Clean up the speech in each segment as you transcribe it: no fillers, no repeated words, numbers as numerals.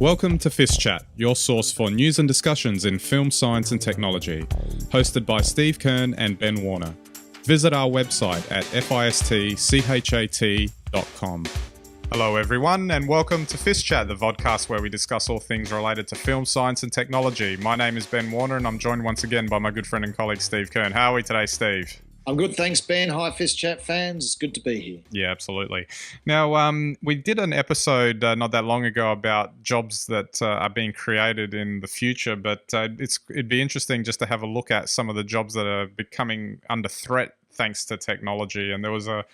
Welcome to FiST Chat, your source for news and discussions in film science and technology, hosted by Steve Kern and Ben Warner. Visit our website at fistchat.com. Hello everyone, and welcome to FiST Chat, the vodcast where we discuss all things related to film science and technology. My name is Ben Warner, and I'm joined once again by my good friend and colleague Steve Kern. How are we today, Steve? I'm good, thanks, Ben. Hi, FiST Chat fans. It's good to be here. Yeah, absolutely. Now, we did an episode not that long ago about jobs that are being created in the future, but it'd be interesting just to have a look at some of the jobs that are becoming under threat thanks to technology. And there was a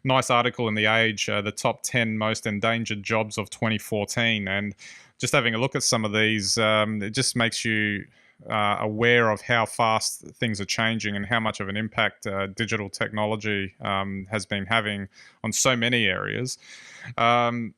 nice article in The Age, the top 10 most endangered jobs of 2014. And just having a look at some of these, it just makes you aware of how fast things are changing and how much of an impact digital technology has been having on so many areas. But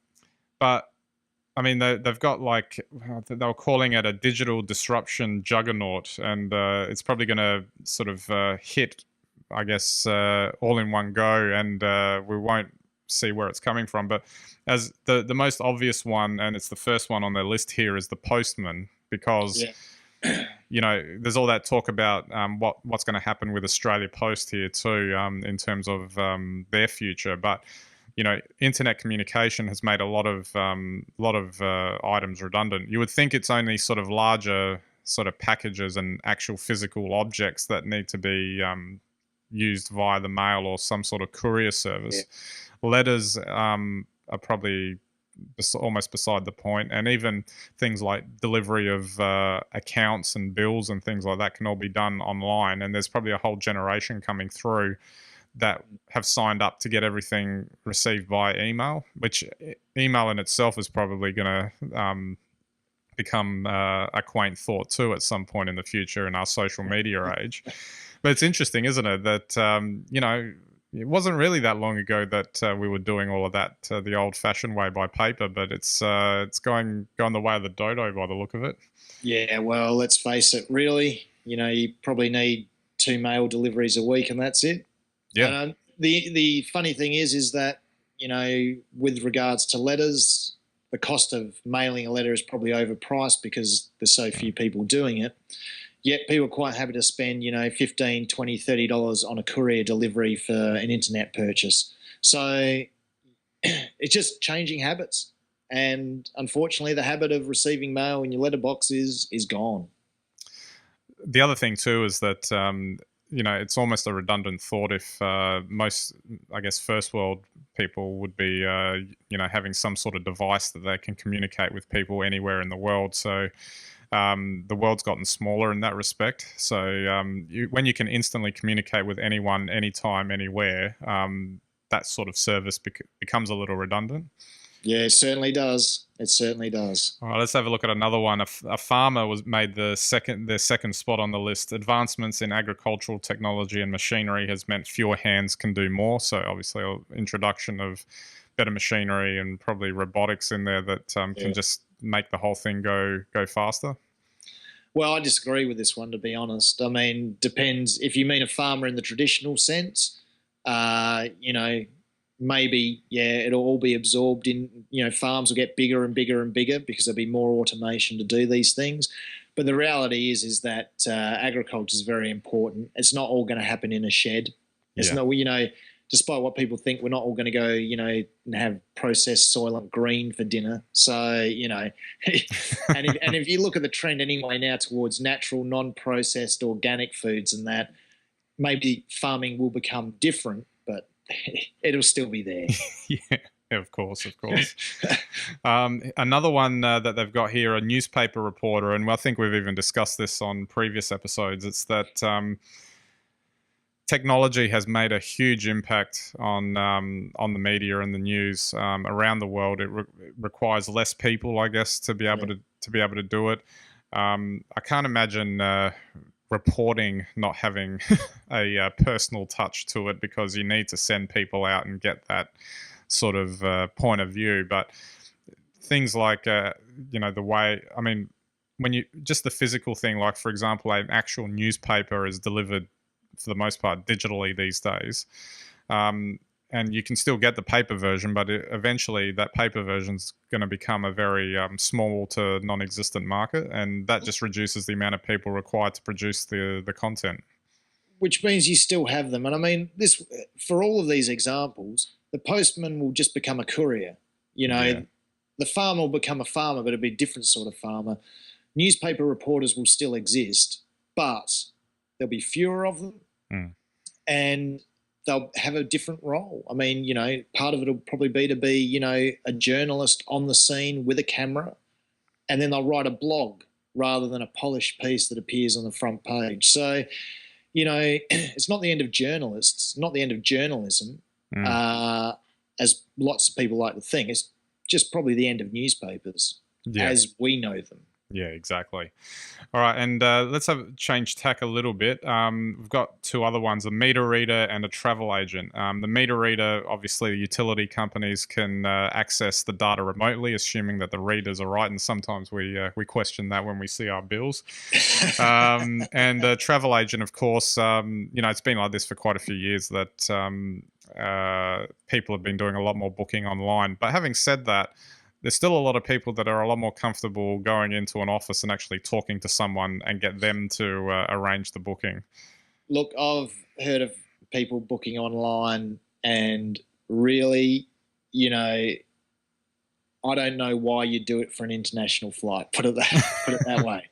I mean, they've got like, they were calling it a digital disruption juggernaut, and it's probably going to sort of hit, I guess, all in one go, and we won't see where it's coming from. But as the most obvious one, and it's the first one on their list here, is the postman, because you know, there's all that talk about what's going to happen with Australia Post here too, in terms of their future. But you know, internet communication has made a lot of items redundant. You would think it's only sort of larger sort of packages and actual physical objects that need to be used via the mail or some sort of courier service. Yeah. Letters are probably almost beside the point, and even things like delivery of accounts and bills and things like that can all be done online, and there's probably a whole generation coming through that have signed up to get everything received by email, which email in itself is probably going to become a quaint thought too at some point in the future in our social media age. But it's interesting, isn't it, that you know, it wasn't really that long ago that we were doing all of that the old-fashioned way by paper, but it's going the way of the dodo by the look of it. Yeah, well, let's face it, really, you know, you probably need 2 mail deliveries a week and that's it. Yeah. And the funny thing is that, you know, with regards to letters, the cost of mailing a letter is probably overpriced because there's so few people doing it. Yet people are quite happy to spend, you know, $15, $20, $30 on a courier delivery for an internet purchase. So it's just changing habits. And unfortunately, the habit of receiving mail in your letterbox is gone. The other thing too is that, you know, it's almost a redundant thought if most, I guess, first world people would be, you know, having some sort of device that they can communicate with people anywhere in the world. So the world's gotten smaller in that respect. So when you can instantly communicate with anyone, anytime, anywhere, that sort of service becomes a little redundant. Yeah, it certainly does. It certainly does. All right, let's have a look at another one. A farmer was made their second spot on the list. Advancements in agricultural technology and machinery has meant fewer hands can do more. So obviously, introduction of better machinery and probably robotics in there that can just make the whole thing go faster. Well, I disagree with this one, to be honest. I mean, depends. If you mean a farmer in the traditional sense, you know, maybe, it'll all be absorbed in, you know, farms will get bigger and bigger and bigger because there'll be more automation to do these things. But the reality is that agriculture is very important. It's not all going to happen in a shed. It's not, you know, despite what people think, we're not all going to go, you know, and have processed Soylent Green for dinner. So, you know, and if you look at the trend anyway now towards natural, non-processed, organic foods and that, maybe farming will become different, but it'll still be there. Yeah, of course. Another one that they've got here, a newspaper reporter, and I think we've even discussed this on previous episodes. It's that technology has made a huge impact on the media and the news around the world. It requires less people, I guess, to be able to do it. I can't imagine reporting not having a personal touch to it, because you need to send people out and get that sort of point of view. But things like you know, the way, I mean, when you just the physical thing, like for example, an actual newspaper is delivered for the most part digitally these days. and you can still get the paper version, but eventually that paper version's going to become a very small to non-existent market, and that just reduces the amount of people required to produce the content. Which means you still have them. And I mean, this for all of these examples, the postman will just become a courier. Yeah. The farmer will become a farmer, but it'll be a different sort of farmer. Newspaper reporters will still exist, but there'll be fewer of them, and they'll have a different role. I mean, part of it will probably be to be, a journalist on the scene with a camera, and then they'll write a blog rather than a polished piece that appears on the front page. So, it's not the end of journalists, not the end of journalism, as lots of people like to think. It's just probably the end of newspapers as we know them. Yeah, exactly. All right, and let's change tack a little bit. We've got two other ones, a meter reader and a travel agent. The meter reader, obviously, utility companies can access the data remotely, assuming that the readers are right, and sometimes we question that when we see our bills. And the travel agent, of course, it's been like this for quite a few years that people have been doing a lot more booking online. But having said that, there's still a lot of people that are a lot more comfortable going into an office and actually talking to someone and get them to arrange the booking. Look, I've heard of people booking online, and really, I don't know why you do it for an international flight. Put it that way.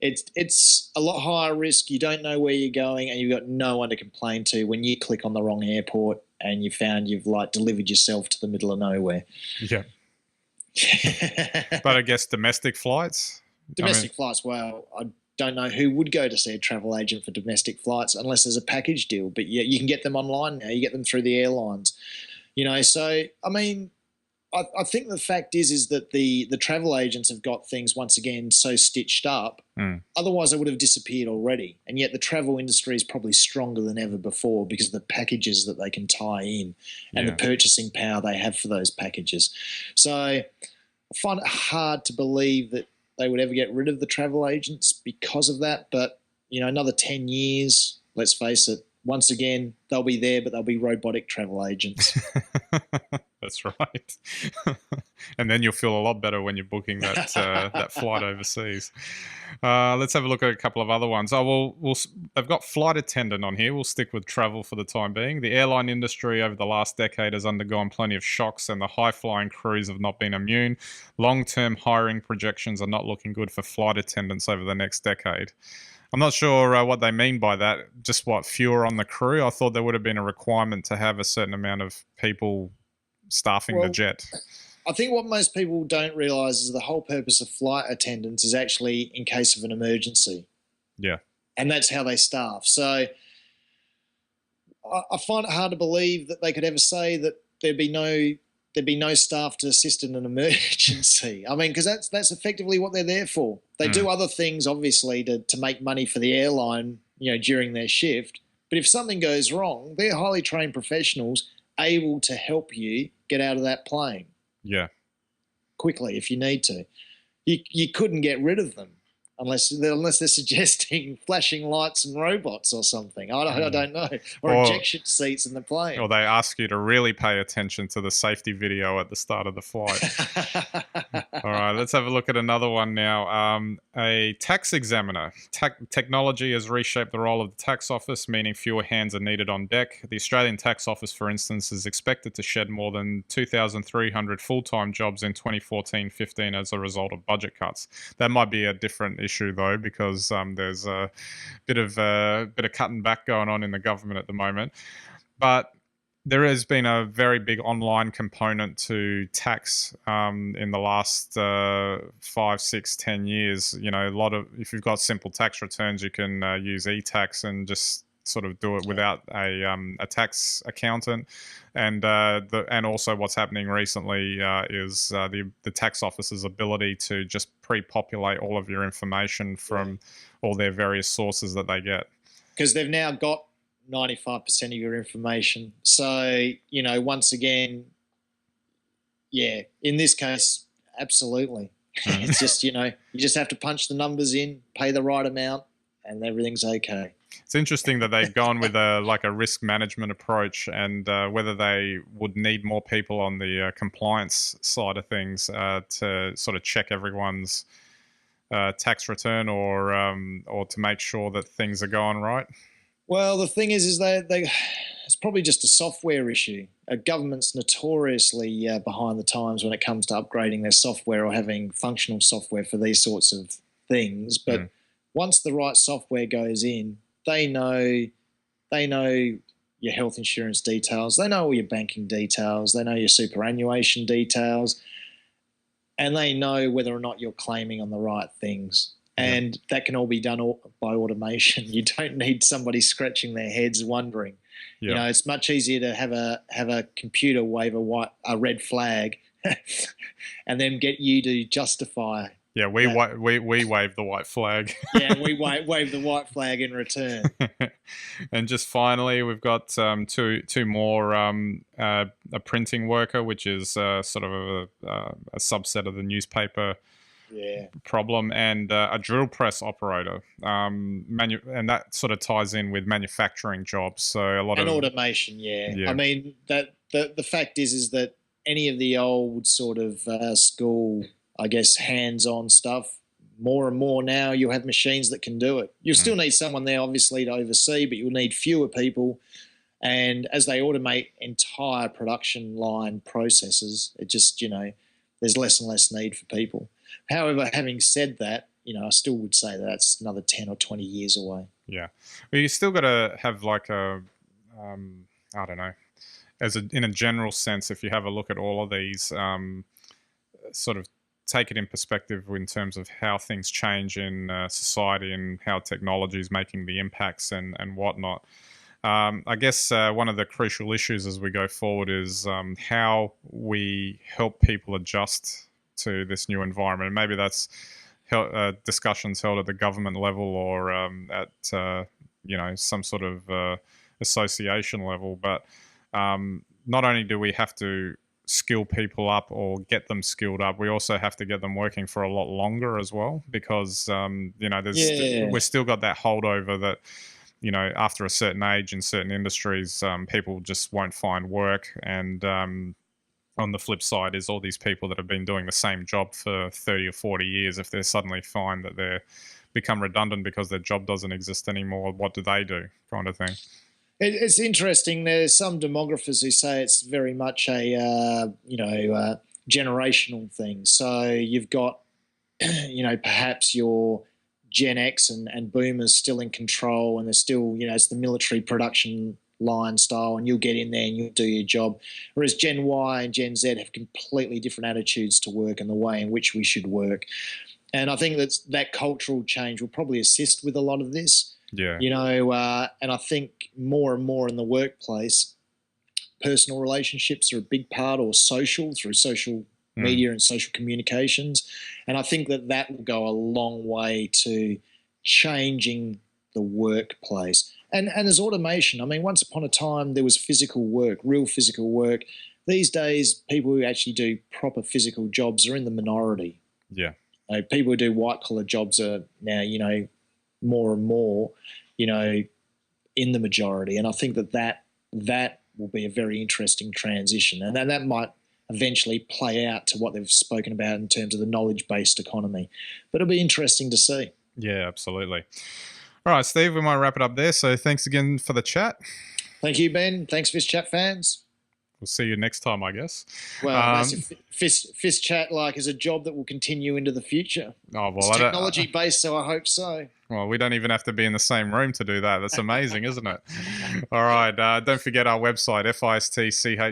It's a lot higher risk. You don't know where you're going, and you've got no one to complain to when you click on the wrong airport and you found you've delivered yourself to the middle of nowhere. Yeah. But I guess domestic flights? Domestic flights, well, I don't know who would go to see a travel agent for domestic flights unless there's a package deal. But yeah, you can get them online now. You get them through the airlines. So, I mean, I think the fact is that the travel agents have got things, once again, so stitched up. Otherwise, they would have disappeared already. And yet the travel industry is probably stronger than ever before because of the packages that they can tie in and the purchasing power they have for those packages. So I find it hard to believe that they would ever get rid of the travel agents because of that. But, another 10 years, let's face it, once again, they'll be there, but they'll be robotic travel agents. That's right. And then you'll feel a lot better when you're booking that that flight overseas. Let's have a look at a couple of other ones. They've got flight attendant on here. We'll stick with travel for the time being. The airline industry over the last decade has undergone plenty of shocks, and the high-flying crews have not been immune. Long-term hiring projections are not looking good for flight attendants over the next decade. I'm not sure what they mean by that. Just fewer on the crew? I thought there would have been a requirement to have a certain amount of people staffing the jet. I think what most people don't realise is the whole purpose of flight attendants is actually in case of an emergency. Yeah. And that's how they staff. So I find it hard to believe that they could ever say that there'd be no staff to assist in an emergency. I mean, because that's effectively what they're there for. They do other things, obviously, to make money for the airline, during their shift. But if something goes wrong, they're highly trained professionals able to help you get out of that plane. Yeah. Quickly, if you need to. You couldn't get rid of them unless they're suggesting flashing lights and robots or something. I don't know. Or ejection seats in the plane. Or they ask you to really pay attention to the safety video at the start of the flight. All right, let's have a look at another one now. A tax examiner. Technology has reshaped the role of the tax office, meaning fewer hands are needed on deck. The Australian Tax Office, for instance, is expected to shed more than 2,300 full-time jobs in 2014-15 as a result of budget cuts. That might be a different issue though, because there's a bit of cutting back going on in the government at the moment. But there has been a very big online component to tax in the last 5, 6, 10 years. If you've got simple tax returns, you can use e-tax and just sort of do it without a tax accountant. And also what's happening recently is the tax office's ability to just pre-populate all of your information from all their various sources that they get. Because they've now got 95% of your information. So, once again, in this case, absolutely. It's just, you just have to punch the numbers in, pay the right amount, and everything's okay. It's interesting that they've gone with a risk management approach, and whether they would need more people on the compliance side of things to sort of check everyone's tax return, or to make sure that things are going right. Well, the thing is they it's probably just a software issue. Government's notoriously behind the times when it comes to upgrading their software or having functional software for these sorts of things. But once the right software goes in, they know your health insurance details, they know all your banking details, they know your superannuation details, and they know whether or not you're claiming on the right things. And that can all be done by automation. You don't need somebody scratching their heads wondering. You know, it's much easier to have a computer wave a red flag, and then get you to justify. Yeah, we wave the white flag. Yeah, we wave the white flag in return. And just finally, we've got two more: a printing worker, which is sort of a subset of the newspaper problem, and a drill press operator, and that sort of ties in with manufacturing jobs. So a lot of automation. I mean, that the fact is that any of the old sort of school, I guess, hands-on stuff, more and more now you'll have machines that can do it. You'll still need someone there, obviously, to oversee, but you'll need fewer people. And as they automate entire production line processes, it just, there's less and less need for people. However, having said that, I still would say that that's another 10 or 20 years away. Yeah. Well, you still got to have like I don't know, in a general sense, if you have a look at all of these, sort of take it in perspective in terms of how things change in society and how technology is making the impacts and whatnot. I guess one of the crucial issues as we go forward is how we help people adjust to this new environment. And maybe that's discussions held at the government level or at some sort of association level. But not only do we have to skill people up or get them skilled up, we also have to get them working for a lot longer as well, because we've still got that holdover that after a certain age in certain industries, people just won't find work. And on the flip side is all these people that have been doing the same job for 30 or 40 years, if they suddenly find that they're become redundant because their job doesn't exist anymore, what do they do, kind of thing? It's interesting. There's some demographers who say it's very much a generational thing. So you've got perhaps your Gen X and boomers still in control, and they're still it's the military production line style, and you'll get in there and you'll do your job. Whereas Gen Y and Gen Z have completely different attitudes to work and the way in which we should work. And I think that cultural change will probably assist with a lot of this. Yeah. And I think more and more in the workplace, personal relationships are a big part, or through social media and social communications. And I think that will go a long way to changing the workplace. And as automation, I mean, once upon a time there was physical work, real physical work. These days, people who actually do proper physical jobs are in the minority. Yeah. People who do white-collar jobs are now, more and more, in the majority. And I think that will be a very interesting transition. And that might eventually play out to what they've spoken about in terms of the knowledge-based economy. But it'll be interesting to see. Yeah, absolutely. All right, Steve, we might wrap it up there. So thanks again for the chat. Thank you, Ben. Thanks, FiST Chat fans. We'll see you next time, I guess. Well, FiST Chat is a job that will continue into the future. Oh, well, it's technology-based, so I hope so. Well, we don't even have to be in the same room to do that. That's amazing, isn't it? All right. Don't forget our website,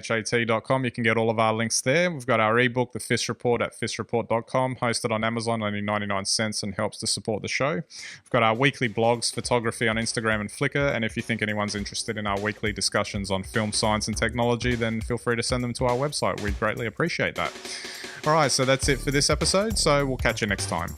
fistchat.com. You can get all of our links there. We've got our ebook, The FiST Report, at fistreport.com, hosted on Amazon, only 99 cents, and helps to support the show. We've got our weekly blogs, photography on Instagram and Flickr. And if you think anyone's interested in our weekly discussions on film, science, and technology, then feel free to send them to our website. We'd greatly appreciate that. All right. So that's it for this episode. So we'll catch you next time.